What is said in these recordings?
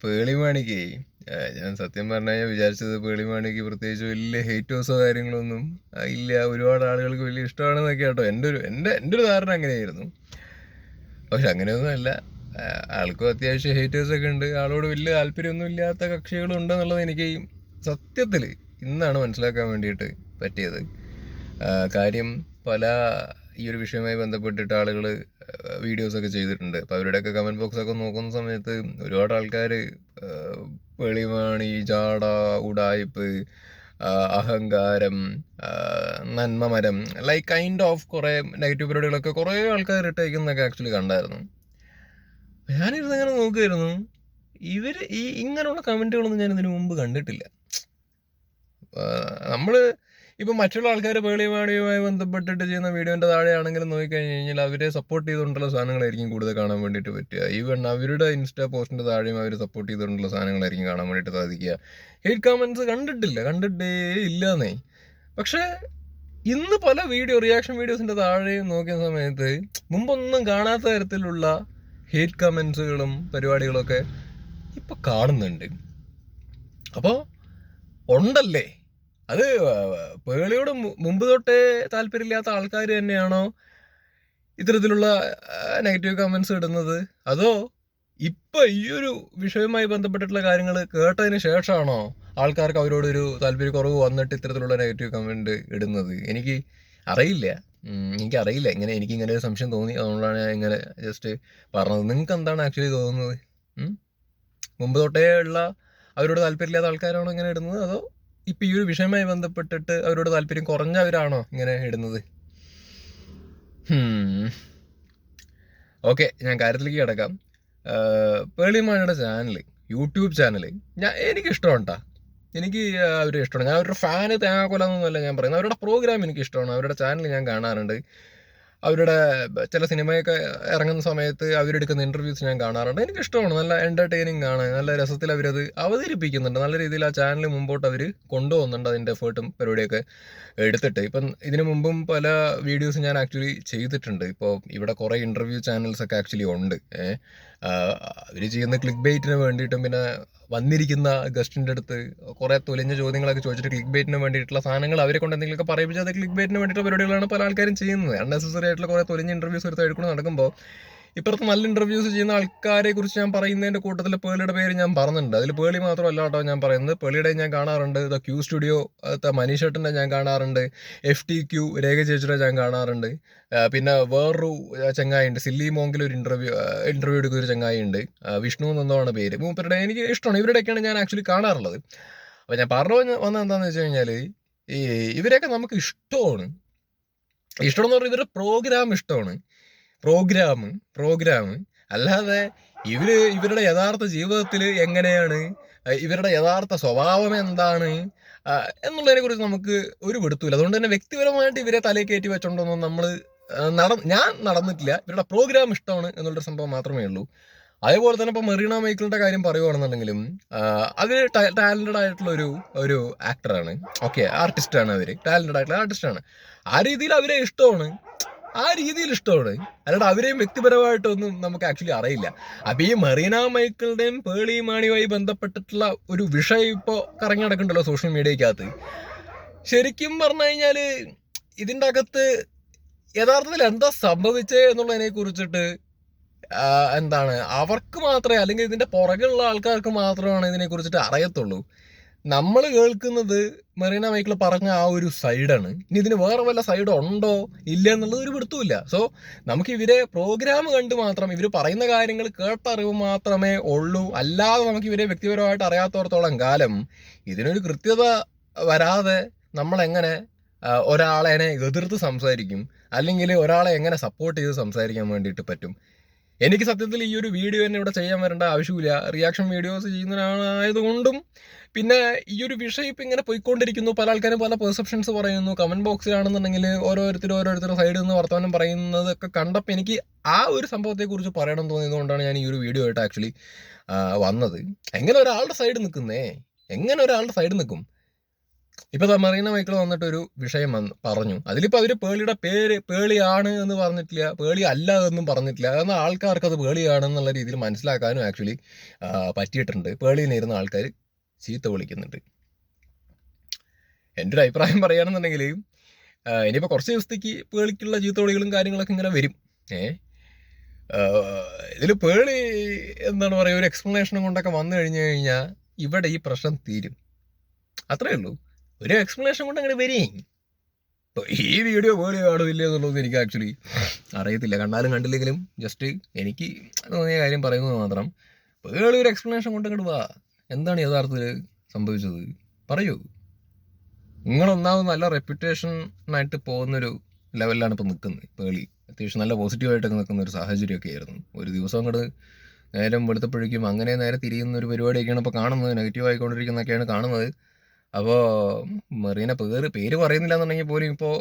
പേളിമാണിക്ക് ഞാൻ സത്യം പറഞ്ഞാൽ ഞാൻ വിചാരിച്ചത് പേളിമാണിക്ക് പ്രത്യേകിച്ച് വലിയ ഹേറ്റേഴ്സോ കാര്യങ്ങളൊന്നും ഇല്ല, ഒരുപാട് ആളുകൾക്ക് വലിയ ഇഷ്ടമാണെന്നൊക്കെ കേട്ടോ. എൻ്റെ ഒരു ധാരണ അങ്ങനെയായിരുന്നു. പക്ഷെ അങ്ങനെയൊന്നും അല്ല. ആൾക്കും അത്യാവശ്യം ഹേറ്റേഴ്സൊക്കെ ഉണ്ട്. ആളോട് വലിയ താല്പര്യമൊന്നും ഇല്ലാത്ത കക്ഷികളും ഉണ്ടെന്നുള്ളത് എനിക്ക് സത്യത്തിൽ ഇന്നാണ് മനസ്സിലാക്കാൻ വേണ്ടിയിട്ട് പറ്റിയത്. കാര്യം പല ഈ ഒരു വിഷയവുമായി ബന്ധപ്പെട്ടിട്ട് ആളുകൾ വീഡിയോസൊക്കെ ചെയ്തിട്ടുണ്ട്. അപ്പോൾ അവരുടെയൊക്കെ കമൻറ്റ് ബോക്സൊക്കെ നോക്കുന്ന സമയത്ത് ഒരുപാട് ആൾക്കാർ വെളിവാണി, ജാട, ഉടായ്പ്, അഹങ്കാരം, നന്മമരം, ലൈക്ക് കൈൻഡ് ഓഫ് കുറേ നെഗറ്റീവ് പരിപാടികളൊക്കെ കുറേ ആൾക്കാർ ഇട്ടേക്കുന്നൊക്കെ ആക്ച്വലി കണ്ടായിരുന്നു. ഞാനിരുന്നങ്ങനെ നോക്കുമായിരുന്നു. ഇവർ ഇങ്ങനെയുള്ള കമൻറ്റുകളൊന്നും ഞാൻ ഇതിനു മുമ്പ് കണ്ടിട്ടില്ല. നമ്മൾ ഇപ്പം മറ്റുള്ള ആൾക്കാർ പേളിമാണിയുമായി ബന്ധപ്പെട്ടിട്ട് ചെയ്യുന്ന വീഡിയോൻ്റെ താഴെയാണെങ്കിലും നോക്കിക്കഴിഞ്ഞ് കഴിഞ്ഞാൽ അവരെ സപ്പോർട്ട് ചെയ്തുകൊണ്ടുള്ള സാധനങ്ങളായിരിക്കും കൂടുതൽ കാണാൻ വേണ്ടിയിട്ട് പറ്റുക. ഈവൻ അവരുടെ ഇൻസ്റ്റാ പോസ്റ്റിൻ്റെ താഴെയും അവർ സപ്പോർട്ട് ചെയ്തുകൊണ്ടുള്ള സാധനങ്ങളായിരിക്കും കാണാൻ വേണ്ടിയിട്ട് സാധിക്കുക. ഹെയ്റ്റ് കമൻറ്റ്സ് കണ്ടിട്ടേ ഇല്ലാന്നേ. പക്ഷേ ഇന്ന് പല റിയാക്ഷൻ വീഡിയോസിൻ്റെ താഴെയും നോക്കിയ സമയത്ത് മുമ്പൊന്നും കാണാത്ത തരത്തിലുള്ള ഹെയ്റ്റ് കമൻസുകളും പരിപാടികളൊക്കെ ഇപ്പം കാണുന്നുണ്ട്. അപ്പോൾ ഉണ്ടല്ലേ, അത് പേളിയോട് മുമ്പ് തൊട്ടേ താല്പര്യമില്ലാത്ത ആൾക്കാർ തന്നെയാണോ ഇത്തരത്തിലുള്ള നെഗറ്റീവ് കമൻസ് ഇടുന്നത്, അതോ ഇപ്പം ഈ ഒരു വിഷയവുമായി ബന്ധപ്പെട്ടിട്ടുള്ള കാര്യങ്ങൾ കേട്ടതിന് ശേഷമാണോ ആൾക്കാർക്ക് അവരോടൊരു താല്പര്യക്കുറവ് വന്നിട്ട് ഇത്തരത്തിലുള്ള നെഗറ്റീവ് കമൻറ്റ് ഇടുന്നത്? എനിക്കറിയില്ല. എനിക്കിങ്ങനെ ഒരു സംശയം തോന്നി, അതുകൊണ്ടാണ് ഞാൻ ഇങ്ങനെ ജസ്റ്റ് പറഞ്ഞത്. നിങ്ങൾക്ക് എന്താണ് ആക്ച്വലി തോന്നുന്നത്? മുമ്പ് തൊട്ടേ ഉള്ള അവരോട് താല്പര്യമില്ലാത്ത ആൾക്കാരാണോ ഇങ്ങനെ ഇടുന്നത്, അതോ ഇപ്പം ഈ ഒരു വിഷയവുമായി ബന്ധപ്പെട്ടിട്ട് അവരോട് താല്പര്യം കുറഞ്ഞവരാണോ ഇങ്ങനെ ഇടുന്നത്? ഓക്കെ, ഞാൻ കാര്യത്തിലേക്ക് കിടക്കാം. പേളിമാണിയുടെ ചാനൽ, യൂട്യൂബ് ചാനൽ എനിക്കിഷ്ടമാണ് കേട്ടോ. എനിക്ക് അവരെ ഇഷ്ടമാണ്. ഞാൻ അവരുടെ ഫാന് തേങ്ങാക്കൊലൊന്നുമല്ല ഞാൻ പറയുന്നത്. അവരുടെ പ്രോഗ്രാം എനിക്കിഷ്ടമാണ്. അവരുടെ ചാനൽ ഞാൻ കാണാറുണ്ട്. അവരുടെ ചില സിനിമയൊക്കെ ഇറങ്ങുന്ന സമയത്ത് അവരെടുക്കുന്ന ഇൻ്റർവ്യൂസ് ഞാൻ കാണാറുണ്ട്. എനിക്കിഷ്ടമാണ്. നല്ല എൻ്റർടൈനിങ് ആണ്. നല്ല രസത്തിൽ അവരത് അവതരിപ്പിക്കുന്നുണ്ട്. നല്ല രീതിയിൽ ആ ചാനൽ മുമ്പോട്ട് അവർ കൊണ്ടുപോകുന്നുണ്ട്. അതിൻ്റെ എഫേർട്ടും പരിപാടിയൊക്കെ എടുത്തിട്ട്. ഇപ്പം ഇതിനു മുമ്പും പല വീഡിയോസ് ഞാൻ ആക്ച്വലി ചെയ്തിട്ടുണ്ട്. ഇപ്പോൾ ഇവിടെ കുറേ ഇൻ്റർവ്യൂ ചാനൽസൊക്കെ ആക്ച്വലി ഉണ്ട്. അവർ ചെയ്യുന്ന ക്ലിക്ക് ബെയ്റ്റിന് വേണ്ടിയിട്ടും പിന്നെ വന്നിരിക്കുന്ന ഗസ്റ്റിൻ്റെ അടുത്ത് കുറേ തൊലിഞ്ഞ ചോദ്യങ്ങളൊക്കെ ചോദിച്ചിട്ട് ക്ലിക്ക് ബെയ്റ്റിന് വേണ്ടിയിട്ടുള്ള സാധനങ്ങൾ അവരെ കൊണ്ട് എന്തെങ്കിലുമൊക്കെ പറയിപ്പിച്ചാൽ അത് ക്ലിക്ക് ബെയ്റ്റിന് വേണ്ടിയിട്ടുള്ള പരിപാടികളാണ് പല ആൾക്കാരും ചെയ്യുന്നത്. അൺനെസസറി ആയിട്ടുള്ള കുറേ തൊലിഞ്ഞ ഇൻ്റർവ്യൂസ് ഒരു സൈഡിൽ കൂടെ നടക്കുമ്പോൾ ഇപ്പുറത്ത് നല്ല ഇൻ്റർവ്യൂസ് ചെയ്യുന്ന ആൾക്കാരെ കുറിച്ച് ഞാൻ പറയുന്നതിൻ്റെ കൂട്ടത്തിൽ പേളിയുടെ പേര് ഞാൻ പറഞ്ഞിട്ടുണ്ട്. അതിൽ പേളി മാത്രമല്ല കേട്ടോ ഞാൻ പറയുന്നത്. പേളിയുടെ ഞാൻ കാണാറുണ്ട്, ദ ക്യൂ സ്റ്റുഡിയോ മനീഷേട്ടൻ്റെ ഞാൻ കാണാറുണ്ട്, FTQ രേഖ ചേച്ചിയുടെ ഞാൻ കാണാറുണ്ട്. പിന്നെ വേറൊരു ചങ്ങായി ഉണ്ട്, സില്ലി മോങ്കിൽ ഒരു ഇൻ്റർവ്യൂ എടുക്കുന്ന ഒരു ചങ്ങായി ഉണ്ട്, വിഷ്ണു എന്നതാണ് പേര്. മൂപ്പരുടെ എനിക്ക് ഇഷ്ടമാണ്. ഇവരുടെയൊക്കെയാണ് ഞാൻ ആക്ച്വലി കാണാറുള്ളത്. അപ്പോൾ ഞാൻ പറഞ്ഞു വന്നത് എന്താണെന്ന് വെച്ച് കഴിഞ്ഞാൽ ഇവരെയൊക്കെ നമുക്ക് ഇഷ്ടമാണ് എന്ന് പറഞ്ഞാൽ ഇവരുടെ പ്രോഗ്രാം ഇഷ്ടമാണ്. പ്രോഗ്രാം അല്ലാതെ ഇവരുടെ യഥാർത്ഥ ജീവിതത്തിൽ എങ്ങനെയാണ്, ഇവരുടെ യഥാർത്ഥ സ്വഭാവം എന്താണ് എന്നുള്ളതിനെ കുറിച്ച് നമുക്ക് ഒരു പിടുത്തമില്ല. അതുകൊണ്ട് തന്നെ വ്യക്തിപരമായിട്ട് ഇവരെ തലയിൽ കയറ്റി വെച്ചോണ്ടൊന്നും ഞാൻ നടന്നിട്ടില്ല. ഇവരുടെ പ്രോഗ്രാം ഇഷ്ടമാണ് എന്നുള്ളൊരു സംഭവം മാത്രമേ ഉള്ളൂ. അതേപോലെ തന്നെ ഇപ്പോൾ മെറീന മൈക്കിളിൻ്റെ കാര്യം പറയുകയാണെന്നുണ്ടെങ്കിലും അവർ ടാലൻറ്റഡ് ആയിട്ടുള്ള ഒരു ആക്ടറാണ്. ഓക്കെ, ആർട്ടിസ്റ്റാണ്. അവർ ടാലൻറ്റഡ് ആയിട്ടുള്ള ആർട്ടിസ്റ്റാണ്. ആ രീതിയിൽ അവരെ ഇഷ്ടമാണ്. അല്ലാണ്ട് അവരെയും വ്യക്തിപരമായിട്ടൊന്നും നമുക്ക് ആക്ച്വലി അറിയില്ല. അപ്പം ഈ മെറീന മൈക്കിളുടെയും പേളി മാണിയുമായി ബന്ധപ്പെട്ടിട്ടുള്ള ഒരു വിഷയം ഇപ്പോൾ കറങ്ങി നടക്കുന്നുണ്ടല്ലോ സോഷ്യൽ മീഡിയക്കകത്ത്. ശരിക്കും പറഞ്ഞു കഴിഞ്ഞാൽ ഇതിൻ്റെ അകത്ത് യഥാർത്ഥത്തിൽ എന്താ സംഭവിച്ചത് എന്നുള്ളതിനെ കുറിച്ചിട്ട് അവർക്ക് മാത്രമേ, അല്ലെങ്കിൽ ഇതിൻ്റെ പുറകിലുള്ള ആൾക്കാർക്ക് മാത്രമാണ് ഇതിനെ കുറിച്ചിട്ട് അറിയത്തുള്ളൂ. നമ്മൾ കേൾക്കുന്നത് മെറീന മൈക്കിൾ പറഞ്ഞ ആ ഒരു സൈഡാണ്. ഇനി ഇതിന് വേറെ വല്ല സൈഡ് ഉണ്ടോ ഇല്ല എന്നുള്ളത് ഒരു പിടുത്തമില്ല. സോ നമുക്ക് ഇവരെ പ്രോഗ്രാം കണ്ട് മാത്രം, ഇവർ പറയുന്ന കാര്യങ്ങൾ കേട്ടറിവ് മാത്രമേ ഉള്ളൂ. അല്ലാതെ നമുക്ക് ഇവരെ വ്യക്തിപരമായിട്ട് അറിയാത്തവർത്തോളം കാലം ഇതിനൊരു കൃത്യത വരാതെ നമ്മളെങ്ങനെ ഒരാളെ എതിർത്ത് സംസാരിക്കും, അല്ലെങ്കിൽ ഒരാളെ എങ്ങനെ സപ്പോർട്ട് ചെയ്ത് സംസാരിക്കാൻ വേണ്ടിയിട്ട് പറ്റും? എനിക്ക് സത്യത്തിൽ ഈ ഒരു വീഡിയോ തന്നെ ഇവിടെ ചെയ്യാൻ വരേണ്ട ആവശ്യമില്ല. റിയാക്ഷൻ വീഡിയോസ് ചെയ്യുന്നതിനായതുകൊണ്ടും പിന്നെ ഈ ഒരു വിഷയം ഇപ്പം ഇങ്ങനെ പോയിക്കൊണ്ടിരിക്കുന്നു. പല ആൾക്കാരും പല പെർസെപ്ഷൻസ് പറയുന്നു. കമൻറ്റ് ബോക്സിലാണെന്നുണ്ടെങ്കിൽ ഓരോരുത്തർ സൈഡിൽ നിന്ന് വർത്തമാനം പറയുന്നതൊക്കെ കണ്ടപ്പോൾ എനിക്ക് ആ ഒരു സംഭവത്തെക്കുറിച്ച് പറയണം തോന്നിയതുകൊണ്ടാണ് ഞാൻ ഈ ഒരു വീഡിയോ ആയിട്ട് ആക്ച്വലി വന്നത്. എങ്ങനെ ഒരാളുടെ സൈഡ് നിൽക്കും? ഇപ്പൊ മറീന മൈക്കിൾ വന്നിട്ടൊരു വിഷയം പറഞ്ഞു. അതിലിപ്പോ അവര് പേളിയുടെ പേര് പേളിയാണ് എന്ന് പറഞ്ഞിട്ടില്ല, പേളി അല്ല എന്നും പറഞ്ഞിട്ടില്ല. എന്നാൽ ആൾക്കാർക്ക് അത് പേളിയാണെന്നുള്ള രീതിയിൽ മനസ്സിലാക്കാനും ആക്ച്വലി പറ്റിയിട്ടുണ്ട്. പേളിയിലിരുന്ന ആൾക്കാർ ചീത്ത വിളിക്കുന്നുണ്ട്. എൻ്റെ ഒരു അഭിപ്രായം പറയുകയാണെന്നുണ്ടെങ്കിൽ ഇനിയിപ്പോൾ കുറച്ച് ദിവസത്തേക്ക് പേളിക്കുള്ള ചീത്ത വിളികളും കാര്യങ്ങളൊക്കെ ഇങ്ങനെ വരും. ഇതിൽ പേളി എന്താണ് പറയുക, ഒരു എക്സ്പ്ലനേഷനും കൊണ്ടൊക്കെ വന്നു കഴിഞ്ഞു കഴിഞ്ഞാൽ ഇവിടെ ഈ പ്രശ്നം തീരും. അത്രേ ഉള്ളൂ. ഒരു എക്സ്പ്ലനേഷൻ കൊണ്ട് അങ്ങനെ വരേ. ഈ വീഡിയോ പേളി കാണുന്നില്ല എന്നുള്ളത് എനിക്ക് ആക്ച്വലി അറിയത്തില്ല. കണ്ടാലും കണ്ടില്ലെങ്കിലും ജസ്റ്റ് എനിക്ക് തോന്നിയ കാര്യം പറയുന്നത് മാത്രം. പേളി ഒരു എക്സ്പ്ലനേഷൻ കൊണ്ട് അങ്ങോട്ട് വാ. എന്താണ് യഥാർത്ഥത്തിൽ സംഭവിച്ചത് പറയൂ. നിങ്ങളൊന്നാമത് നല്ല റെപ്യൂട്ടേഷനായിട്ട് പോകുന്നൊരു ലെവലിലാണ് ഇപ്പോൾ നിൽക്കുന്നത്. പേളി അത്യാവശ്യം നല്ല പോസിറ്റീവായിട്ടൊക്കെ നിൽക്കുന്ന ഒരു സാഹചര്യമൊക്കെ ആയിരുന്നു. ഒരു ദിവസം അങ്ങോട്ട് നേരം വെളുത്തപ്പോഴേക്കും അങ്ങനെ നേരെ തിരിയുന്ന ഒരു പരിപാടിയൊക്കെയാണ് ഇപ്പോൾ കാണുന്നത്. നെഗറ്റീവ് ആയിക്കൊണ്ടിരിക്കുന്നതൊക്കെയാണ് കാണുന്നത്. അപ്പോൾ മെറീന പേര് പറയുന്നില്ല എന്നുണ്ടെങ്കിൽ പോലും ഇപ്പോൾ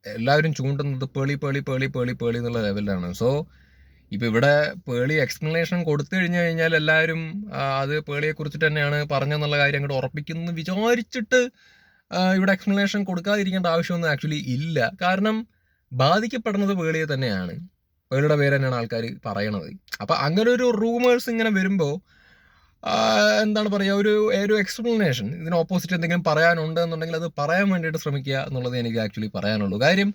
എല്ലാവരും ചൂണ്ടുന്നത് പേളി പേളി പേളി പേളി പേളി എന്നുള്ള ലെവലിലാണ്. സോ ഇപ്പോൾ ഇവിടെ പേളി എക്സ്പ്ലനേഷൻ കൊടുത്തു കഴിഞ്ഞാൽ എല്ലാവരും അത് പേളിയെ കുറിച്ചിട്ട് തന്നെയാണ് പറഞ്ഞെന്നുള്ള കാര്യം അങ്ങോട്ട് ഉറപ്പിക്കുന്നു വിചാരിച്ചിട്ട് ഇവിടെ എക്സ്പ്ലനേഷൻ കൊടുക്കാതിരിക്കേണ്ട ആവശ്യമൊന്നും ആക്ച്വലി ഇല്ല. കാരണം ബാധിക്കപ്പെടുന്നത് പേളിയെ തന്നെയാണ്. പേളിയുടെ പേര് തന്നെയാണ് ആൾക്കാർ പറയണത്. അപ്പം അങ്ങനെ ഒരു റൂമേഴ്സ് ഇങ്ങനെ വരുമ്പോൾ എന്താണ് പറയുക, ഒരു എക്സ്പ്ലനേഷൻ ഇതിന് ഓപ്പോസിറ്റ് എന്തെങ്കിലും പറയാനുണ്ട് എന്നുണ്ടെങ്കിൽ അത് പറയാൻ വേണ്ടിയിട്ട് ശ്രമിക്കുക എന്നുള്ളത് എനിക്ക് ആക്ച്വലി പറയാനുള്ളൂ. കാര്യം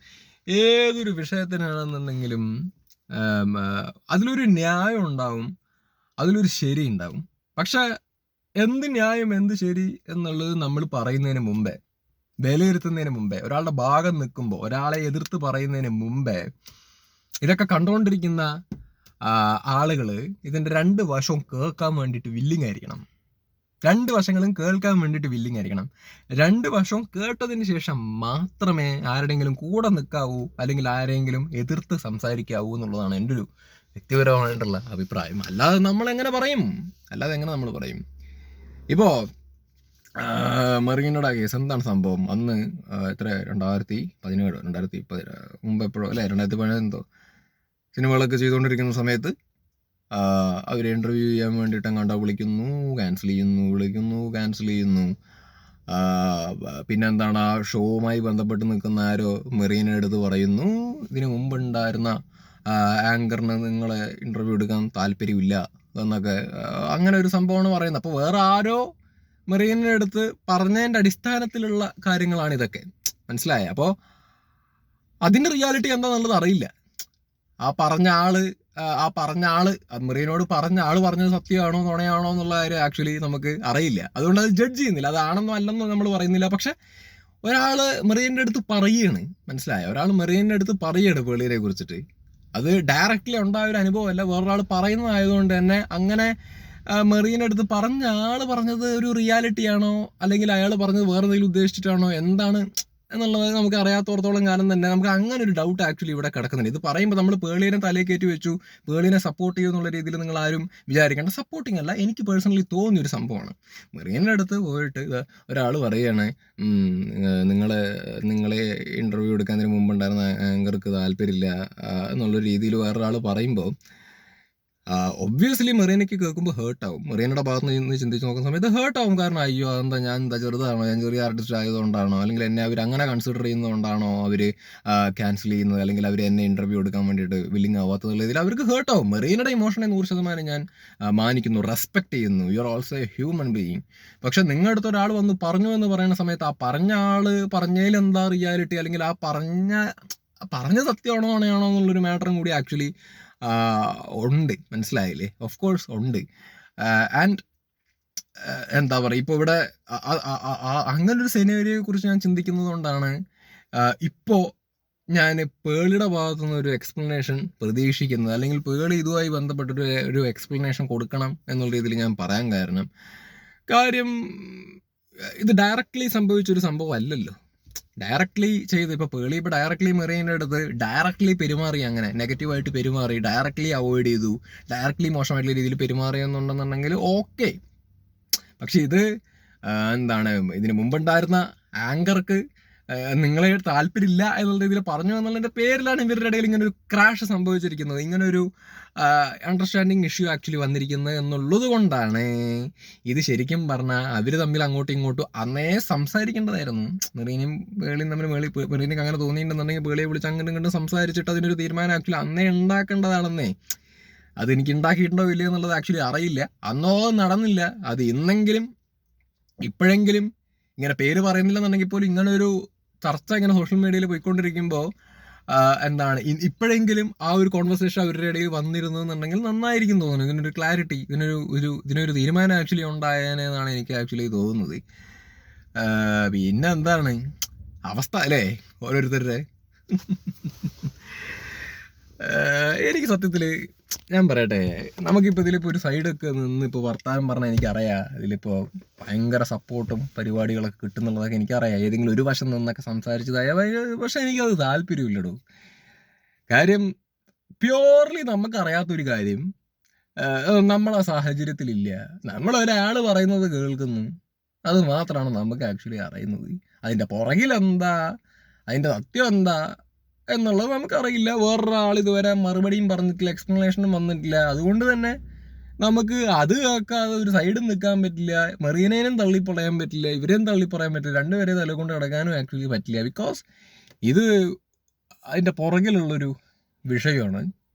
ഏതൊരു വിഷയത്തിനാണെന്നുണ്ടെങ്കിലും അതിലൊരു ന്യായം ഉണ്ടാവും, അതിലൊരു ശരി ഉണ്ടാവും. പക്ഷെ എന്ത് ന്യായം എന്ത് ശരി എന്നുള്ളത് നമ്മൾ പറയുന്നതിന് മുമ്പേ, വിലയിരുത്തുന്നതിന് മുമ്പേ, ഒരാളുടെ ഭാഗം നിൽക്കുമ്പോൾ, ഒരാളെ എതിർത്ത് പറയുന്നതിന് മുമ്പേ ഇതൊക്കെ കണ്ടുകൊണ്ടിരിക്കുന്ന ആളുകൾ ഇതിൻ്റെ രണ്ട് വശവും കേൾക്കാൻ വേണ്ടിയിട്ട് വില്ലിങ് ആയിരിക്കണം. രണ്ട് വശങ്ങളും കേൾക്കാൻ വേണ്ടിയിട്ട് വില്ലിങ് ആയിരിക്കണം. രണ്ട് വശവും കേട്ടതിന് ശേഷം മാത്രമേ ആരുടെയെങ്കിലും കൂടെ നിൽക്കാവൂ അല്ലെങ്കിൽ ആരെങ്കിലും എതിർത്ത് സംസാരിക്കാവൂ എന്നുള്ളതാണ് എൻ്റെ ഒരു വ്യക്തിപരമായിട്ടുള്ള അഭിപ്രായം. അല്ലാതെ നമ്മളെങ്ങനെ പറയും? നമ്മൾ പറയും? ഇപ്പോൾ മെറീനയുടെ കേസ് എന്താണ് സംഭവം? അന്ന് എത്ര 2017 മുമ്പ് എപ്പോഴോ അല്ലേ, 2017 എന്തോ സിനിമകളൊക്കെ ചെയ്തുകൊണ്ടിരിക്കുന്ന സമയത്ത് അവർ ഇൻ്റർവ്യൂ ചെയ്യാൻ വേണ്ടിയിട്ട് അങ്ങോട്ട് വിളിക്കുന്നു, ക്യാൻസൽ ചെയ്യുന്നു. പിന്നെന്താണ്, ആ ഷോവുമായി ബന്ധപ്പെട്ട് നിൽക്കുന്ന ആരോ മെറീന എടുത്ത് പറയുന്നു, ഇതിന് മുമ്പുണ്ടായിരുന്ന ആങ്കറിന് നിങ്ങളെ ഇൻ്റർവ്യൂ എടുക്കാൻ താല്പര്യമില്ല എന്നൊക്കെ, അങ്ങനെ ഒരു സംഭവമാണ് പറയുന്നത്. അപ്പോൾ വേറെ ആരോ മെറീനെ എടുത്ത് പറഞ്ഞതിൻ്റെ അടിസ്ഥാനത്തിലുള്ള കാര്യങ്ങളാണ് ഇതൊക്കെ, മനസ്സിലായ? അപ്പോൾ അതിൻ്റെ റിയാലിറ്റി എന്താണെന്നുള്ളത് അറിയില്ല. ആ പറഞ്ഞ ആള് മെറീനോട് പറഞ്ഞ ആള് പറഞ്ഞത് സത്യമാണോ നുണയാണോ എന്നുള്ള കാര്യം ആക്ച്വലി നമുക്ക് അറിയില്ല. അതുകൊണ്ട് അത് ജഡ്ജ് ചെയ്യുന്നില്ല, അതാണെന്നോ അല്ലെന്നോ നമ്മൾ പറയുന്നില്ല. പക്ഷെ ഒരാള് മെറീൻ്റെ അടുത്ത് പറയുകയാണ്, മനസ്സിലായ? ഒരാൾ മെറീൻ്റെ അടുത്ത് പറയുകയാണ് പേളിയെ കുറിച്ചിട്ട്. അത് ഡയറക്റ്റ്ലി ഉണ്ടായ ഒരു അനുഭവമല്ല, വേറൊരാൾ പറയുന്നതായതുകൊണ്ട് തന്നെ അങ്ങനെ മെറീൻ്റെ അടുത്ത് പറഞ്ഞ ആൾ പറഞ്ഞത് ഒരു റിയാലിറ്റിയാണോ അല്ലെങ്കിൽ അയാൾ പറഞ്ഞത് വേറെ എന്തെങ്കിലും ഉദ്ദേശിച്ചിട്ടാണോ എന്താണ് എന്നുള്ളത് നമുക്ക് അറിയാത്തോടത്തോളം കാലം തന്നെ നമുക്ക് അങ്ങനെ ഒരു ഡൗട്ട് ആക്ച്വലി ഇവിടെ കിടക്കുന്നുണ്ട്. ഇത് പറയുമ്പോൾ നമ്മൾ പേളിനെ തലയിൽ കയറ്റി വെച്ചു, പേളിനെ സപ്പോർട്ട് ചെയ്യുന്നുള്ള രീതിയിൽ നിങ്ങൾ ആരും വിചാരിക്കേണ്ട. സപ്പോർട്ടിങ് അല്ല, എനിക്ക് പേഴ്സണലി തോന്നിയൊരു സംഭവമാണ്. മെറീൻ്റെ അടുത്ത് പോയിട്ട് ഒരാൾ പറയുകയാണ്, നിങ്ങളെ ഇൻ്റർവ്യൂ എടുക്കുന്നതിന് മുമ്പുണ്ടായിരുന്ന ആങ്കർക്ക് താല്പര്യമില്ല എന്നുള്ള രീതിയിൽ വേറൊരാൾ പറയുമ്പോൾ ഒബ്വിയസ്ലി മെറീനയ്ക്ക് കേൾക്കുമ്പോൾ ഹേർട്ടാവും. മെറീനയുടെ ഭാഗത്ത് നിന്ന് ചിന്തിച്ച് നോക്കുന്ന സമയത്ത് ഹേർട്ടാവും. കാരണം അയ്യോ അതെന്താ, ഞാൻ ചെറുതാണോ, ഞാൻ ചെറിയ ആർട്ടിസ്റ്റ് ആയതുകൊണ്ടാണോ, അല്ലെങ്കിൽ എന്നെ അവർ അങ്ങനെ കൺസിഡർ ചെയ്യുന്നതുകൊണ്ടാണോ അവർ ക്യാൻസൽ ചെയ്യുന്നത്, അല്ലെങ്കിൽ അവർ എന്നെ ഇൻ്റർവ്യൂ എടുക്കാൻ വേണ്ടിയിട്ട് വില്ലിങ് ആവാത്തതുള്ള ഇതിൽ അവർക്ക് ഹേർട്ടാവും. മെറീനയുടെ ഇമോഷനെ 100% ഞാൻ മാനിക്കുന്നു, റെസ്പെക്ട് ചെയ്യുന്നു. You are also A human being. പക്ഷെ നിങ്ങളുടെ അടുത്ത് ഒരാൾ വന്ന് പറഞ്ഞു എന്ന് പറയുന്ന സമയത്ത് ആ പറഞ്ഞ ആൾ പറഞ്ഞതിൽ എന്താ റിയാലിറ്റി, അല്ലെങ്കിൽ ആ പറഞ്ഞ സത്യമാണോ ആണോ എന്നുള്ളൊരു മാറ്ററും കൂടി ആക്ച്വലി ഉണ്ട്, മനസ്സിലായില്ലേ? ഓഫ് കോഴ്സ് ഉണ്ട്. ആൻഡ് എന്താ പറയുക, ഇപ്പോൾ ഇവിടെ അങ്ങനൊരു സിനാരിയോയെ കുറിച്ച് ഞാൻ ചിന്തിക്കുന്നത് കൊണ്ടാണ് ഇപ്പോൾ ഞാൻ പേളിയുടെ ഭാഗത്തുനിന്ന് ഒരു എക്സ്പ്ലനേഷൻ പ്രതീക്ഷിക്കുന്നത്, അല്ലെങ്കിൽ പേളി ഇതുമായി ബന്ധപ്പെട്ടൊരു ഒരു എക്സ്പ്ലനേഷൻ കൊടുക്കണം എന്നുള്ള രീതിയിൽ ഞാൻ പറയാൻ കാര്യം ഇത് ഡയറക്റ്റ്ലി സംഭവിച്ചൊരു സംഭവം അല്ലല്ലോ. ഡയറക്റ്റ്ലി ചെയ്ത് ഇപ്പോൾ പേളി ഇപ്പോൾ ഡയറക്റ്റ്ലി മെറീൻ്റെ അടുത്ത് ഡയറക്റ്റ്ലി പെരുമാറി, അങ്ങനെ നെഗറ്റീവായിട്ട് പെരുമാറി, ഡയറക്റ്റ്ലി അവോയ്ഡ് ചെയ്തു, ഡയറക്റ്റ്ലി മോശമായിട്ടുള്ള രീതിയിൽ പെരുമാറിയെന്നുണ്ടെന്നുണ്ടെങ്കിൽ ഓക്കെ. പക്ഷെ ഇത് എന്താണ്, ഇതിന് മുമ്പുണ്ടായിരുന്ന ആങ്കർക്ക് നിങ്ങളെ താല്പര്യമില്ല എന്നുള്ള രീതിയിൽ പറഞ്ഞു എന്നുള്ളതിൻ്റെ പേരിലാണ് ഇവരുടെ ഇടയിൽ ഇങ്ങനെ ഒരു ക്രാഷ് സംഭവിച്ചിരിക്കുന്നത്, ഇങ്ങനെ ഒരു അണ്ടർസ്റ്റാൻഡിങ് ഇഷ്യൂ ആക്ച്വലി വന്നിരിക്കുന്നത് എന്നുള്ളത് കൊണ്ടാണ്. ഇത് ശരിക്കും പറഞ്ഞാൽ അവർ തമ്മിൽ അങ്ങോട്ടും ഇങ്ങോട്ടും അന്നേ സംസാരിക്കേണ്ടതായിരുന്നു. മെറീനയും പേളിയും തമ്മിൽ മെറീനയ്ക്ക് അങ്ങനെ തോന്നിയിട്ടുണ്ടെന്നുണ്ടെങ്കിൽ പേളിയെ വിളിച്ച് അങ്ങനെ കണ്ട് സംസാരിച്ചിട്ട് അതിനൊരു തീരുമാനം ആക്ച്വലി അന്നേ ഉണ്ടാക്കേണ്ടതാണെന്നേ. അതെനിക്ക് ഉണ്ടാക്കിയിട്ടുണ്ടോ ഇല്ലയോ എന്നുള്ളത് ആക്ച്വലി അറിയില്ല. അന്നോ നടന്നില്ല. അത് ഇന്നെങ്കിലും ഇപ്പോഴെങ്കിലും ഇങ്ങനെ പേര് പറയുന്നില്ലെന്നുണ്ടെങ്കിൽ പോലും ഇങ്ങനൊരു ചർച്ച ഇങ്ങനെ സോഷ്യൽ മീഡിയയിൽ പോയിക്കൊണ്ടിരിക്കുമ്പോൾ എന്താണ് ഇപ്പോഴെങ്കിലും ആ ഒരു കോൺവെർസേഷൻ അവരുടെ ഇടയിൽ വന്നിരുന്നതെന്നുണ്ടെങ്കിൽ നന്നായിരിക്കും തോന്നുന്നു. ഇതിനൊരു ക്ലാരിറ്റി, ഇതിനൊരു തീരുമാനം ആക്ച്വലി ഉണ്ടായേനെന്നാണ് എനിക്ക് ആക്ച്വലി തോന്നുന്നത്. പിന്നെ എന്താണ് അവസ്ഥ അല്ലേ ഓരോരുത്തരുടെ. എനിക്ക് സത്യത്തിൽ ഞാൻ പറയട്ടെ, നമുക്കിപ്പോൾ ഇതിലിപ്പോൾ ഒരു സൈഡൊക്കെ നിന്ന് ഇപ്പോൾ വർത്താനം പറഞ്ഞാൽ എനിക്കറിയാം ഇതിലിപ്പോൾ ഭയങ്കര സപ്പോർട്ടും പരിപാടികളൊക്കെ കിട്ടുന്നുള്ളതൊക്കെ എനിക്കറിയാം. ഏതെങ്കിലും ഒരു വശം നിന്നൊക്കെ സംസാരിച്ചതായ, പക്ഷെ എനിക്കത് താല്പര്യമില്ലടോ. കാര്യം പ്യോർലി നമുക്കറിയാത്തൊരു കാര്യം നമ്മളെ സാഹചര്യത്തിലില്ല. നമ്മളൊരാൾ പറയുന്നത് കേൾക്കുന്നു, അത് മാത്രമാണ് നമുക്ക് ആക്ച്വലി അറിയുന്നത്. അതിൻ്റെ പുറകിലെന്താ, അതിൻ്റെ സത്യം എന്താ എന്നുള്ളത് നമുക്കറിയില്ല. വേറൊരാൾ ഇതുവരെ മറുപടിയും പറഞ്ഞിട്ടില്ല, എക്സ്പ്ലനേഷനും വന്നിട്ടില്ല. അതുകൊണ്ട് തന്നെ നമുക്ക് അത് കേൾക്കാതെ ഒരു സൈഡിൽ നിൽക്കാൻ പറ്റില്ല. മെറീനേനും തള്ളിപ്പറയാൻ പറ്റില്ല, ഇവരെയും തള്ളിപ്പറയാൻ പറ്റില്ല, രണ്ടുപേരെ തലകൊണ്ട് കിടക്കാനും ആക്ച്വലി പറ്റില്ല. ബിക്കോസ് ഇത് അതിൻ്റെ പുറകിലുള്ളൊരു വിഷയമാണ്.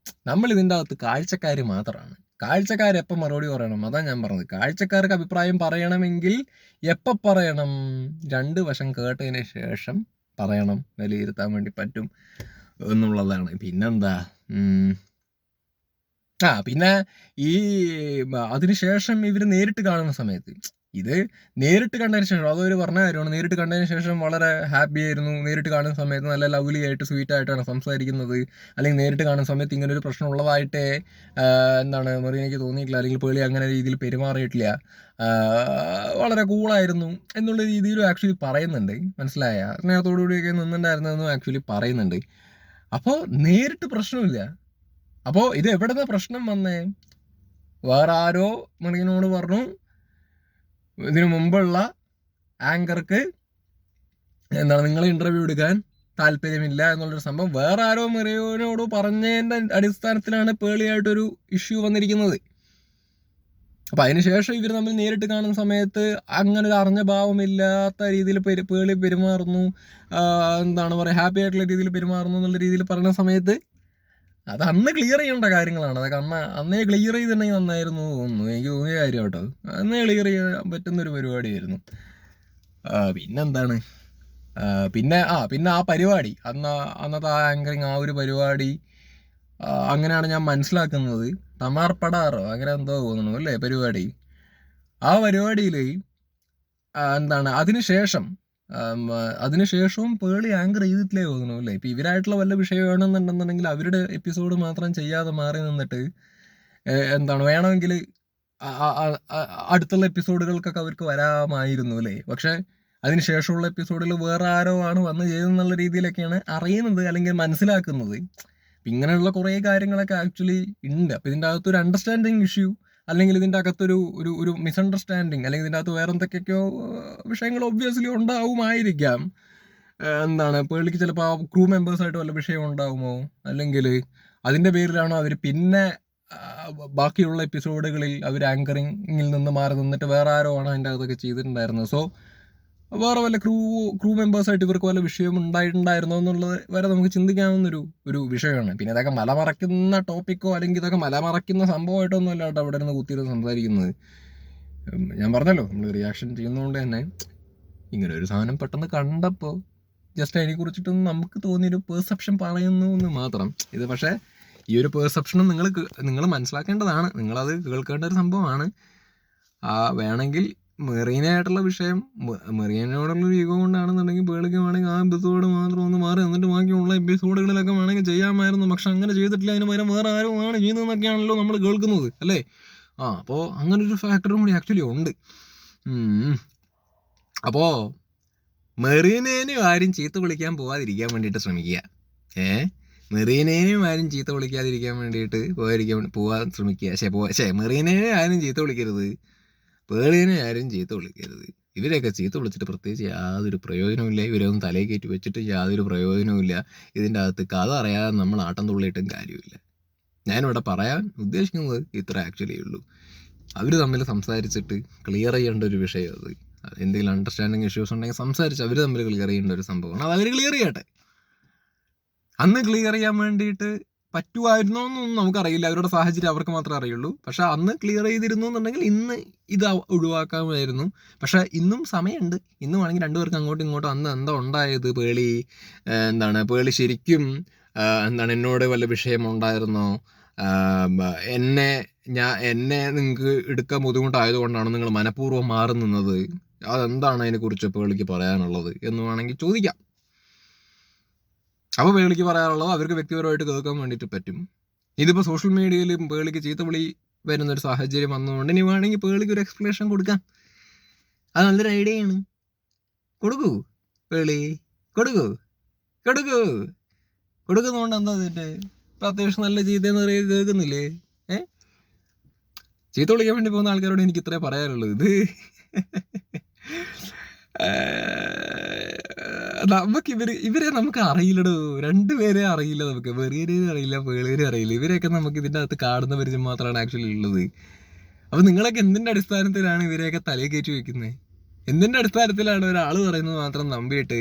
നമ്മൾ ഇതിൻ്റെ അകത്ത് കാഴ്ചക്കാർ മാത്രമാണ്. കാഴ്ചക്കാരെപ്പം മറുപടി പറയണം, അതാണ് ഞാൻ പറഞ്ഞത്. കാഴ്ചക്കാർക്ക് അഭിപ്രായം പറയണമെങ്കിൽ എപ്പം പറയണം? രണ്ട് വശം കേട്ടതിന് ശേഷം പറയണം, വിലയിരുത്താൻ വേണ്ടി പറ്റും എന്നുള്ളതാണ്. പിന്നെന്താ, പിന്നെ ഈ അതിനുശേഷം ഇവർ നേരിട്ട് കാണുന്ന സമയത്ത്, ഇത് നേരിട്ട് കണ്ടതിന് ശേഷം അതൊരു പറഞ്ഞ കാര്യമാണ്. നേരിട്ട് കണ്ടതിന് ശേഷം വളരെ ഹാപ്പി ആയിരുന്നു. നേരിട്ട് കാണുന്ന സമയത്ത് നല്ല ലവ്ലി ആയിട്ട് സ്വീറ്റ് ആയിട്ടാണ് സംസാരിക്കുന്നത്. അല്ലെങ്കിൽ നേരിട്ട് കാണുന്ന സമയത്ത് ഇങ്ങനെ ഒരു പ്രശ്നം ഉള്ളതായിട്ട് എന്താണ് മെറീനയ്ക്ക് തോന്നിയിട്ടില്ല, അല്ലെങ്കിൽ പേളി അങ്ങനെ രീതിയിൽ പെരുമാറിയിട്ടില്ല, വളരെ കൂളായിരുന്നു എന്നുള്ള രീതിയിലും ആക്ച്വലി പറയുന്നുണ്ട്. മനസ്സിലായ സ്നേഹത്തോടുകൂടിയൊക്കെ നിന്നുണ്ടായിരുന്നതെന്നും ആക്ച്വലി പറയുന്നുണ്ട്. അപ്പോൾ നേരിട്ട് പ്രശ്നമില്ല. അപ്പോൾ ഇത് എവിടുന്ന പ്രശ്നം വന്നേ? വേറെ ആരോ മെറീനോട് പറഞ്ഞു, ഇതിനു മുമ്പുള്ള ആങ്കർക്ക് എന്താണ് നിങ്ങളെ ഇൻ്റർവ്യൂ എടുക്കാൻ താല്പര്യമില്ല എന്നുള്ളൊരു സംഭവം വേറെ ആരോ മെറീനോട് പറഞ്ഞതിൻ്റെ അടിസ്ഥാനത്തിലാണ് പേളിയായിട്ടൊരു ഇഷ്യൂ വന്നിരിക്കുന്നത്. അപ്പം അതിനുശേഷം ഇവർ തമ്മിൽ നേരിട്ട് കാണുന്ന സമയത്ത് അങ്ങനെ ഒരു അറിഞ്ഞ ഭാവമില്ലാത്ത രീതിയിൽ പേളി പെരുമാറുന്നു, എന്താണ് പറയുക, ഹാപ്പി ആയിട്ടുള്ള രീതിയിൽ പെരുമാറുന്നു എന്നുള്ള രീതിയിൽ പറയുന്ന സമയത്ത് അത് അന്ന് ക്ലിയർ ചെയ്യേണ്ട കാര്യങ്ങളാണ്. അതൊക്കെ അന്നേ ക്ലിയർ ചെയ്തിട്ടുണ്ടെങ്കിൽ നന്നായിരുന്നു തോന്നുന്നു. എനിക്ക് തോന്നിയ കാര്യം കേട്ടോ, അന്നേ ക്ലിയർ ചെയ്യാൻ പറ്റുന്നൊരു പരിപാടിയായിരുന്നു. പിന്നെന്താണ്, പിന്നെ ആ പരിപാടി അന്നത്തെ ആ ആങ്കറിങ്, ആ ഒരു പരിപാടി അങ്ങനെയാണ് ഞാൻ മനസ്സിലാക്കുന്നത്. തമാർ പടാറോ അങ്ങനെ എന്തോ തോന്നുന്നു അല്ലേ പരിപാടി. ആ പരിപാടിയിൽ എന്താണ് അതിനുശേഷവും പേളി ആങ്കർ ചെയ്തിട്ടില്ലേ തോന്നുന്നു അല്ലേ. ഇപ്പം ഇവരായിട്ടുള്ള വല്ല വിഷയമാണെന്നുണ്ടെന്നുണ്ടെങ്കിൽ അവരുടെ എപ്പിസോഡ് മാത്രം ചെയ്യാതെ മാറി നിന്നിട്ട് എന്താണ് വേണമെങ്കിൽ അടുത്തുള്ള എപ്പിസോഡുകൾക്കൊക്കെ അവർക്ക് വരാമായിരുന്നു അല്ലേ. പക്ഷെ അതിനുശേഷമുള്ള എപ്പിസോഡിൽ വേറെ ആരോ ആണ് വന്ന് ചെയ്തെന്നുള്ള രീതിയിലൊക്കെയാണ് അറിയുന്നത് അല്ലെങ്കിൽ മനസ്സിലാക്കുന്നത്. ഇങ്ങനെയുള്ള കുറേ കാര്യങ്ങളൊക്കെ ആക്ച്വലി ഉണ്ട്. അപ്പോൾ ഇതിൻ്റെ അകത്തൊരു അണ്ടർസ്റ്റാൻഡിങ് ഇഷ്യൂ, അല്ലെങ്കിൽ ഇതിൻ്റെ അകത്തൊരു ഒരു മിസ്അണ്ടർസ്റ്റാൻഡിങ്, അല്ലെങ്കിൽ ഇതിൻ്റെ അകത്ത് വേറെ എന്തൊക്കെയൊക്കെയോ വിഷയങ്ങൾ ഒബ്വിയസ്ലി ഉണ്ടാവുമായിരിക്കാം. എന്താണ് പേളിക്ക് ചിലപ്പോൾ ആ ക്രൂ മെമ്പേഴ്സായിട്ട് വല്ല വിഷയം ഉണ്ടാവുമോ, അല്ലെങ്കിൽ അതിൻ്റെ പേരിലാണോ അവർ പിന്നെ ബാക്കിയുള്ള എപ്പിസോഡുകളിൽ അവർ ആങ്കറിങ്ങിൽ നിന്ന് മാറി നിന്നിട്ട് വേറെ ആരോ ആണ് അതിൻ്റെ അകത്തൊക്കെ ചെയ്തിട്ടുണ്ടായിരുന്നത്. സോ വേറെ വല്ല ക്രൂ മെമ്പേഴ്സായിട്ട് ഇവർക്ക് വല്ല വിഷയം ഉണ്ടായിട്ടുണ്ടായിരുന്നോ എന്നുള്ളത് വരെ നമുക്ക് ചിന്തിക്കാവുന്നൊരു വിഷയമാണ്. പിന്നെ ഇതൊക്കെ മലമറയ്ക്കുന്ന ടോപ്പിക്കോ അല്ലെങ്കിൽ ഇതൊക്കെ മലമറയ്ക്കുന്ന സംഭവമായിട്ടൊന്നും അല്ല കേട്ടോ അവിടെ നിന്ന് കുത്തിയിരുന്ന് സംസാരിക്കുന്നത്. ഞാൻ പറഞ്ഞല്ലോ, നമ്മൾ റിയാക്ഷൻ ചെയ്യുന്നതുകൊണ്ട് തന്നെ ഇങ്ങനെ ഒരു സാധനം പെട്ടെന്ന് കണ്ടപ്പോൾ ജസ്റ്റ് അതിനെക്കുറിച്ചിട്ടൊന്നും നമുക്ക് തോന്നിയൊരു പെർസെപ്ഷൻ പറയുന്നു എന്ന് മാത്രം. ഇത് പക്ഷേ ഈ ഒരു പെർസെപ്ഷനും നിങ്ങൾ മനസ്സിലാക്കേണ്ടതാണ്, നിങ്ങളത് കേൾക്കേണ്ട ഒരു സംഭവമാണ്. വേണമെങ്കിൽ മെറീനയായിട്ടുള്ള വിഷയം, മെറീനയോടുള്ള ഈഗോ കൊണ്ടാണെന്നുണ്ടെങ്കിൽ പേളിക്ക് വേണമെങ്കിൽ ആ എപ്പിസോഡ് മാത്രം ഒന്ന് മാറി എന്നിട്ട് ബാക്കിയുള്ള എപ്പിസോഡുകളിലൊക്കെ വേണമെങ്കിൽ ചെയ്യാമായിരുന്നു. പക്ഷെ അങ്ങനെ ചെയ്തിട്ടില്ല, അതിന് പകരം വേറെ ആരും ആണ് ചെയ്യുന്നതെന്നൊക്കെയാണല്ലോ നമ്മൾ കേൾക്കുന്നത് അല്ലേ. അപ്പോൾ അങ്ങനൊരു ഫാക്ടറും കൂടി ആക്ച്വലി ഉണ്ട്. അപ്പോൾ മെറീനേനും ആരും ചീത്ത വിളിക്കാൻ പോകാതിരിക്കാൻ വേണ്ടിയിട്ട് ശ്രമിക്കുക. മെറീനേനും ആരും ചീത്ത വിളിക്കാതിരിക്കാൻ വേണ്ടിയിട്ട് പോകാൻ ശ്രമിക്കുക. മെറീനേനെ ആരും ചീത്ത വിളിക്കരുത്, പേളിനെ ആരും ചീത്ത വിളിക്കരുത്. ഇവരെയൊക്കെ ചീത്ത വിളിച്ചിട്ട് പ്രത്യേകിച്ച് യാതൊരു പ്രയോജനവുമില്ല. ഇവരൊന്നും തലയിൽ കയറ്റി വെച്ചിട്ട് യാതൊരു പ്രയോജനവുമില്ല. ഇതിൻ്റെ അകത്ത് കഥ അറിയാതെ നമ്മൾ ആട്ടം തുള്ളിയിട്ടും കാര്യമില്ല. ഞാനിവിടെ പറയാൻ ഉദ്ദേശിക്കുന്നത് ഇത്ര ആക്ച്വലി ഉള്ളൂ. അവർ തമ്മിൽ സംസാരിച്ചിട്ട് ക്ലിയർ ചെയ്യേണ്ട ഒരു വിഷയം അത്. എന്തെങ്കിലും അണ്ടർസ്റ്റാൻഡിങ് ഇഷ്യൂസ് ഉണ്ടെങ്കിൽ സംസാരിച്ച് അവർ തമ്മിൽ ക്ലിയർ ചെയ്യേണ്ട ഒരു സംഭവമാണ്. അത് അവർ ക്ലിയർ ചെയ്യട്ടെ. അന്ന് ക്ലിയർ ചെയ്യാൻ വേണ്ടിയിട്ട് പറ്റുമായിരുന്നോ എന്നൊന്നും നമുക്കറിയില്ല. അവരുടെ സാഹചര്യം അവർക്ക് മാത്രമേ അറിയുള്ളൂ. പക്ഷെ അന്ന് ക്ലിയർ ചെയ്തിരുന്നു എന്നുണ്ടെങ്കിൽ ഇന്ന് ഇത് ഒഴിവാക്കാമായിരുന്നു. പക്ഷെ ഇന്നും സമയമുണ്ട്. ഇന്ന് വേണമെങ്കിൽ രണ്ടുപേർക്ക് അങ്ങോട്ടും ഇങ്ങോട്ടും അന്ന് എന്താ ഉണ്ടായത്, പേളി ശരിക്കും എന്നോട് വല്ല വിഷയമുണ്ടായിരുന്നോ, എന്നെ നിങ്ങൾക്ക് എടുക്കാൻ ബുദ്ധിമുട്ടായത് കൊണ്ടാണ് നിങ്ങൾ മനഃപൂർവ്വം മാറി നിന്നത്, അതെന്താണ് അതിനെക്കുറിച്ച് പേളിക്ക് പറയാനുള്ളത് എന്ന് വേണമെങ്കിൽ ചോദിക്കാം. അപ്പോൾ പേളിക്ക് പറയാനുള്ളത് അവർക്ക് വ്യക്തിപരമായിട്ട് കേൾക്കാൻ വേണ്ടിയിട്ട് പറ്റും. ഇതിപ്പോൾ സോഷ്യൽ മീഡിയയിൽ പേളിക്ക് ചീത്തവിളി വരുന്നൊരു സാഹചര്യം വന്നതുകൊണ്ട് ഇനി വേണമെങ്കിൽ പേളിക്ക് ഒരു എക്സ്പ്ലനേഷൻ കൊടുക്കാം. അത് നല്ലൊരു ഐഡിയയാണ്. കൊടുക്കൂ പേളി, കൊടുക്കുന്നതുകൊണ്ട് എന്താ തെറ്റ്? ഇപ്പം അത്യാവശ്യം നല്ല ചീത്തയെന്ന് പറയുക കേൾക്കുന്നില്ലേ? ചീത്ത വിളിക്കാൻ വേണ്ടി പോകുന്ന ആൾക്കാരോട് എനിക്ക് ഇത്രേ പറയാനുള്ളൂ. ഇത് നമുക്ക് ഇവരെ നമുക്ക് അറിയില്ലടോ. രണ്ടുപേരെ അറിയില്ല നമുക്ക്. വെറിയരെയും അറിയില്ല, പേളേരെയും അറിയില്ല. ഇവരെയൊക്കെ നമുക്ക് ഇതിൻ്റെ അകത്ത് കാണുന്ന പരിചയം മാത്രമാണ് ആക്ച്വലി ഉള്ളത്. അപ്പം നിങ്ങളൊക്കെ എന്തിൻ്റെ അടിസ്ഥാനത്തിലാണ് ഇവരെയൊക്കെ തലയിൽ കയറ്റി വെക്കുന്നത്? എന്തിൻ്റെ അടിസ്ഥാനത്തിലാണ് ഒരാൾ പറയുന്നത് മാത്രം നമ്പിയിട്ട്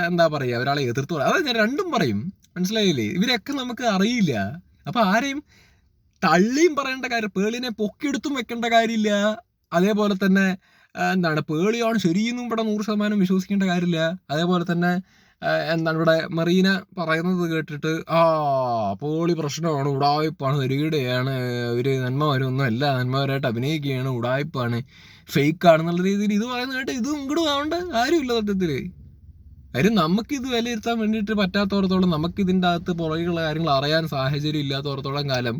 എന്താ പറയുക, ഒരാളെ എതിർത്ത് പറയാം? അത് ഞാൻ രണ്ടും പറയും, മനസ്സിലായില്ലേ? ഇവരൊക്കെ നമുക്ക് അറിയില്ല. അപ്പം ആരെയും തള്ളിയും പറയേണ്ട കാര്യം, പേളിനെ പൊക്കിയെടുത്തും വെക്കേണ്ട കാര്യമില്ല. അതേപോലെ തന്നെ പേളിയാണ് ശരിയെന്നും ഇവിടെ 100% വിശ്വസിക്കേണ്ട കാര്യമില്ല. അതേപോലെ തന്നെ ഇവിടെ മറീന പറയുന്നത് കേട്ടിട്ട് പേളി പ്രശ്നമാണ്, ഉടായ്പാണ്, വരികയാണ്, ഇവർ നന്മമാരൊന്നും അല്ല, നന്മമാരായിട്ട് അഭിനയിക്കുകയാണ്, ഉടായ്പാണ്, ഫേക്കാണെന്നുള്ള രീതിയിൽ ഇത് പറയുന്നത് കേട്ട് ഇത് ഇങ്ങോട്ട് ആവേണ്ട കാര്യമില്ല സത്യത്തിൽ. കാര്യം നമുക്കിത് വിലയിരുത്താൻ വേണ്ടിയിട്ട് പറ്റാത്തോടത്തോളം, നമുക്കിതിൻ്റെ അകത്ത് പുറകെയുള്ള കാര്യങ്ങൾ അറിയാൻ സാഹചര്യം ഇല്ലാത്തോടത്തോളം കാലം,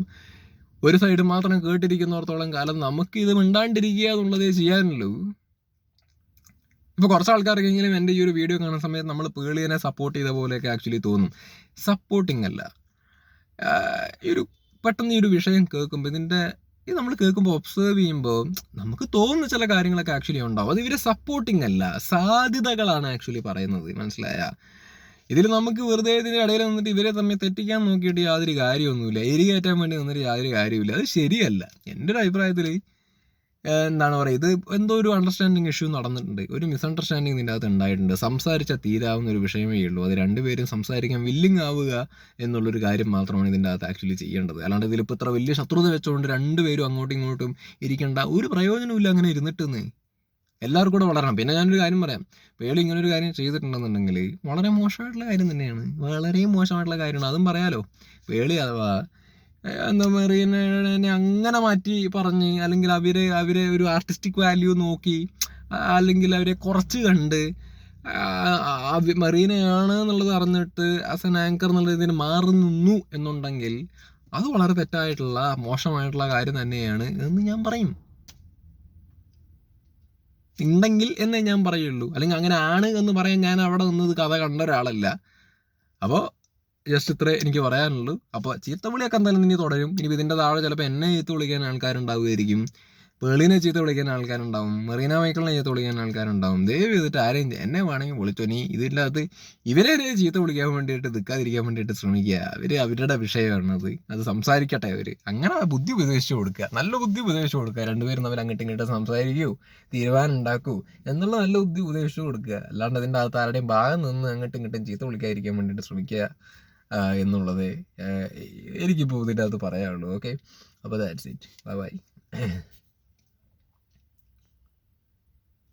ഒരു സൈഡ് മാത്രം കേട്ടിരിക്കുന്നിടത്തോളം കാലം നമുക്കിത് മിണ്ടാണ്ടിരിക്കുക എന്നുള്ളതേ ചെയ്യാനുള്ളൂ. ഇപ്പോൾ കുറച്ച് ആൾക്കാർക്കെങ്കിലും എൻ്റെ ഈ ഒരു വീഡിയോ കാണുന്ന സമയത്ത് നമ്മൾ പേളിയെ സപ്പോർട്ട് ചെയ്ത പോലെയൊക്കെ ആക്ച്വലി തോന്നും. സപ്പോർട്ടിങ് അല്ല. പെട്ടെന്ന് ഈ ഒരു വിഷയം കേൾക്കുമ്പോൾ ഇത് നമ്മൾ കേൾക്കുമ്പോൾ ഒബ്സേർവ് ചെയ്യുമ്പോൾ നമുക്ക് തോന്നുന്ന ചില കാര്യങ്ങളൊക്കെ ആക്ച്വലി ഉണ്ടാവും. അത് ഇവരെ സപ്പോർട്ടിങ് അല്ല, സാധ്യതകളാണ് ആക്ച്വലി പറയുന്നത്. മനസ്സിലായ? ഇതിൽ നമുക്ക് വെറുതെ ഇതിൻ്റെ ഇടയിൽ നിന്നിട്ട് ഇവരെ തമ്മിൽ തെറ്റിക്കാൻ നോക്കിയിട്ട് യാതൊരു കാര്യമൊന്നുമില്ല. എരികയറ്റാൻ വേണ്ടി നിന്നിട്ട് യാതൊരു കാര്യമില്ല. അത് ശരിയല്ല. എൻ്റെ ഒരു അഭിപ്രായത്തിൽ പറയുക, ഇത് എന്തോ ഒരു അണ്ടർസ്റ്റാൻഡിങ് ഇഷ്യൂ നടന്നിട്ടുണ്ട്, ഒരു മിസ്അണ്ടർസ്റ്റാൻഡിങ് ഇതിൻ്റെ അകത്ത് ഉണ്ടായിട്ടുണ്ട്. സംസാരിച്ചാൽ തീരാവുന്ന ഒരു വിഷയമേ ഉള്ളൂ. അത് രണ്ടുപേരും സംസാരിക്കാൻ വില്ലിങ് ആവുക എന്നുള്ളൊരു കാര്യം മാത്രമാണ് ഇതിൻ്റെ അകത്ത് ആക്ച്വലി ചെയ്യേണ്ടത്. അല്ലാണ്ട് ഇതിലിപ്പോൾ ഇത്ര വലിയ ശത്രുത വെച്ചുകൊണ്ട് രണ്ടുപേരും അങ്ങോട്ടും ഇങ്ങോട്ടും ഇരിക്കേണ്ട ഒരു പ്രയോജനമില്ല. അങ്ങനെ ഇരുന്നിട്ടെന്ന് എല്ലാവർക്കും കൂടെ വളരണം. പിന്നെ ഞാനൊരു കാര്യം പറയാം, പേളി ഇങ്ങനൊരു കാര്യം ചെയ്തിട്ടുണ്ടെന്നുണ്ടെങ്കിൽ വളരെ മോശമായിട്ടുള്ള കാര്യം തന്നെയാണ്, വളരെ മോശമായിട്ടുള്ള കാര്യമാണ്. അതും പറയാലോ. പേളി അഥവാ മറീനെ അങ്ങനെ മാറ്റി പറഞ്ഞ്, അല്ലെങ്കിൽ അവരെ ഒരു ആർട്ടിസ്റ്റിക് വാല്യൂ നോക്കി, അല്ലെങ്കിൽ അവരെ കുറച്ച് കണ്ട് മറീനയാണ് എന്നുള്ളത് അറിഞ്ഞിട്ട് ആസ് എൻ ആങ്കർ എന്നുള്ള ഇതിന് മാറി നിന്നു എന്നുണ്ടെങ്കിൽ അത് വളരെ തെറ്റായിട്ടുള്ള മോശമായിട്ടുള്ള കാര്യം തന്നെയാണ് എന്ന് ഞാൻ പറയും. ഉണ്ടെങ്കിൽ എന്നേ ഞാൻ പറയുള്ളൂ. അല്ലെങ്കിൽ അങ്ങനെ ആണ് എന്ന് പറയാൻ ഞാൻ അവിടെ നിന്നത് കഥ കണ്ട ഒരാളല്ല. അപ്പോൾ ജസ്റ്റ് ഇത്രേ എനിക്ക് പറയാനുള്ളൂ. അപ്പോൾ ചീത്ത വിളിയൊക്കെ എന്തായാലും ഇനി തുടരും. ഇനി ഇതിൻ്റെ താഴെ ചിലപ്പോൾ എന്നെ ചീത്ത വിളിക്കാൻ ആൾക്കാരുണ്ടാവുമായിരിക്കും, പേളിനെ ചീത്ത വിളിക്കാൻ ആൾക്കാരുണ്ടാവും, മെറീന മൈക്കിളിനെ ചീത്ത വിളിക്കാൻ ആൾക്കാരുണ്ടാവും. ദയവ് ചെയ്തിട്ട് ആരെയും എന്നെ വേണമെങ്കിൽ വിളിച്ചോ. നീ ഇതിൻ്റെ അകത്ത് ഇവരെ ചീത്ത വിളിക്കാൻ വേണ്ടിയിട്ട് നിൽക്കാതിരിക്കാൻ വേണ്ടിയിട്ട് ശ്രമിക്കുക. അവരുടെ വിഷയമാണത്, അത് സംസാരിക്കട്ടെ. അങ്ങനെ ബുദ്ധി ഉപദേശിച്ചു കൊടുക്കുക, നല്ല ബുദ്ധി ഉപദേശിച്ചു കൊടുക്കുക. രണ്ടുപേരും തമ്മിൽ അങ്ങോട്ടും ഇങ്ങോട്ടും സംസാരിക്കൂ, തീരുമാനം ഉണ്ടാക്കൂ എന്നുള്ള നല്ല ബുദ്ധി ഉപദേശിച്ചു കൊടുക്കുക. അല്ലാണ്ട് അതിൻ്റെ അകത്ത് ആരുടെയും ഭാഗം നിന്ന് അങ്ങോട്ടും ഇങ്ങോട്ടും ചീത്ത വിളിക്കാതിരിക്കാൻ വേണ്ടിയിട്ട് ശ്രമിക്കുക എന്നുള്ളത് എനിക്കിപ്പോൾ ഇതിൻ്റെ അകത്ത് പറയാനുള്ളൂ. ഓക്കെ, അപ്പോൾ ദാറ്റ്സ് ഇറ്റ്. ബൈ.